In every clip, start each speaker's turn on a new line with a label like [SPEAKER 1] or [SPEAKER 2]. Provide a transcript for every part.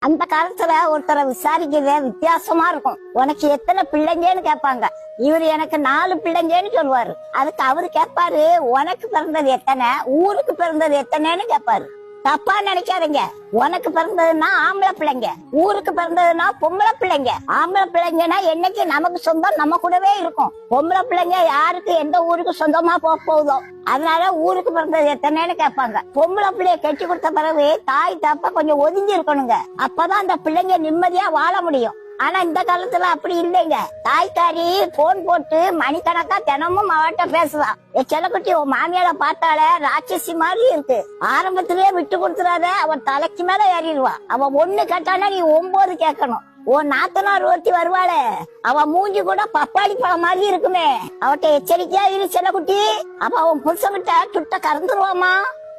[SPEAKER 1] அந்த காலத்துல ஒருத்தரை விசாரிக்கிறதே வித்தியாசமா இருக்கும். உனக்கு எத்தனை பிள்ளைங்கன்னு கேட்பாங்க. இவரு எனக்கு 4 பிள்ளைங்கன்னு சொல்லுவாரு. அதுக்கு அவரு கேட்பாரு, உனக்கு பிறந்தது எத்தனை, ஊருக்கு பிறந்தது எத்தனைன்னு கேட்பாரு. தப்பா நினைக்காதீங்க. உனக்கு பிறந்ததுன்னா ஆம்பளை பிள்ளைங்க, ஊருக்கு பிறந்ததுன்னா பொம்பளை பிள்ளைங்க. ஆம்பளை பிள்ளைங்கன்னா என்னைக்கு நமக்கு சொந்தம் நம்ம கூடவே இருக்கும். பொம்பளை பிள்ளைங்க யாருக்கு எந்த ஊருக்கு சொந்தமா போகுதோ அதனால ஊருக்கு பிறந்தது எத்தனைன்னு கேட்பாங்க. பொம்பளை பிள்ளைய கட்டி கொடுத்த பிறகு தாய் தப்ப கொஞ்சம் ஒதுங்கி இருக்கணுங்க. அப்பதான் அந்த பிள்ளைங்க நிம்மதியா வாழ முடியும். ஆனா இந்த காலத்துல அப்படி இல்லைங்க. தாய்க்காரி போன் போட்டு மணிக்கணக்கா தினமும் அவட்ட பேசுதான். செல்லக்குட்டி உன் மாமியார பார்த்தால ராட்சசி மாதிரி இருக்கு, ஆரம்பத்திலேயே விட்டு கொடுத்துறாத, அவன் தலைக்கு மேல ஏறிடுவா. அவன் 1 கேட்டானா நீ 9 கேட்கணும். உன் நாத்தனார் ஒருத்தி வருவாளே, அவ மூஞ்சி கூட பப்பாளி பழம் மாதிரி இருக்குமே, அவட்ட எச்சரிக்கையா இரு செல்லக்குட்டி. அப்ப அவன் புருஷன்கிட்ட சுட்ட கறந்துருவாமா.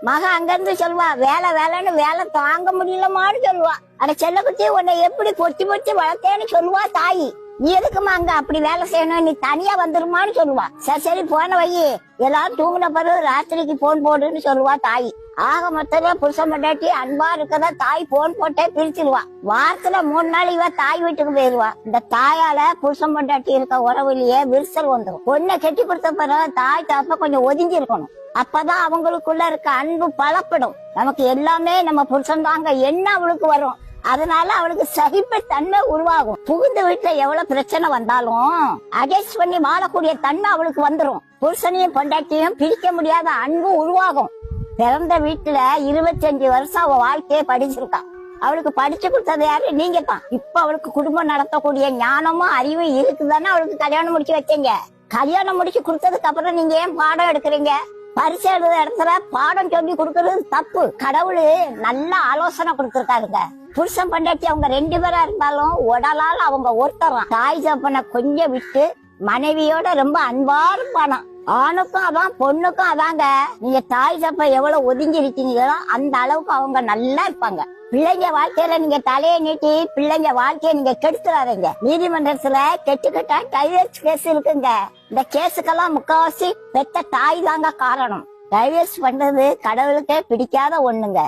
[SPEAKER 1] மக அங்க இருந்து சொல்லுவா, வேலை வேலைன்னு வேலை தாங்க முடியலமான்னு சொல்லுவா. அட செல்லக்குட்டி உன்னை எப்படி பொத்தி பொத்தி வளர்த்தேன்னு சொல்லுவா தாயி. நீ எதுக்குமா அங்க அப்படி வேலை செய்யணும், நீ தனியா வந்துருமான்னு சொல்லுவா. சரி சரி போன வை, எல்லாரும் தூங்கின பிறகு ராத்திரிக்கு போன் போடுன்னு சொல்லுவா தாயி. ஆக மொத்தத்துல புருஷன் பொண்டாட்டி அன்பா இருக்கதா தாய் போன் போட்டே பிரிச்சிருவா. வாரத்துல 3 நாள் இவ தாய் வீட்டுக்கு போயிருவா. இந்த தாயால புருஷன் பொண்டாட்டி இருக்க உறவுலயே விரிசல் வந்துடும். பொண்ணை கட்டி கொடுத்த பிறகு தாய் தப்ப கொஞ்சம் ஒதுங்கி இருக்கணும். அப்பதான் அவங்களுக்குள்ள இருக்க அன்பு பலப்படும். நமக்கு எல்லாமே நம்ம புருஷன் தாங்க என்ன அவளுக்கு வரும். அதனால அவளுக்கு சகிப்பு தன்மை உருவாகும். புகுந்த வீட்டுல எவ்வளவு பிரச்சனை வந்தாலும் அட்ஜஸ்ட் பண்ணி வாழக்கூடிய தன்மை அவளுக்கு வந்துடும். புருஷனையும் பொண்டாட்டியும் பிரிக்க முடியாத அன்பு உருவாகும். பிறந்த வீட்டுல 25 வருஷம் அவ வாழ்க்கையை படிச்சிருக்கா. அவளுக்கு படிச்சு கொடுத்தது யாரு, நீங்க தான். இப்ப அவளுக்கு குடும்பம் நடத்தக்கூடிய ஞானமும் அறிவும் இருக்குதானே அவளுக்கு கல்யாணம் முடிச்சு வச்சீங்க. கல்யாணம் முடிச்சு கொடுத்ததுக்கு அப்புறம் நீங்க ஏன் பாடம் எடுக்கிறீங்க? பரிசு எழுத இடத்துல பாடம் சொல்லி கொடுக்கறது தப்பு. கடவுள் நல்ல ஆலோசனை கொடுத்திருக்காருங்க. புருஷன் பொண்டாட்டி அவங்க 2 பேரா இருந்தாலும் உடலால் அவங்க ஒருத்தரான். தாய் தப்பனை கொஞ்சம் விட்டு மனைவியோட ரொம்ப அன்பா இருப்பானா. ஆணுக்கும் அதான் பொண்ணுக்கும் அதாங்க. நீங்க தாய் தப்ப எவ்வளவு ஒதுங்கி இருக்கீங்களோ அந்த அளவுக்கு அவங்க நல்லா இருப்பாங்க. பிள்ளைங்க வாழ்க்கையில நீங்க தலையை நீட்டி பிள்ளைங்க வாழ்க்கையை நீங்க கெடுத்துறாதீங்க. நீதிமன்றத்துல கெட்டுக்கிட்டா டைவர்ஸ் கேஸ் இருக்குங்க. இந்த கேஸுக்கெல்லாம் முக்காவாசி பெத்த தாய் தாங்க காரணம். டைவர்ஸ் பண்றது கடவுளுக்கே பிடிக்காத ஒண்ணுங்க.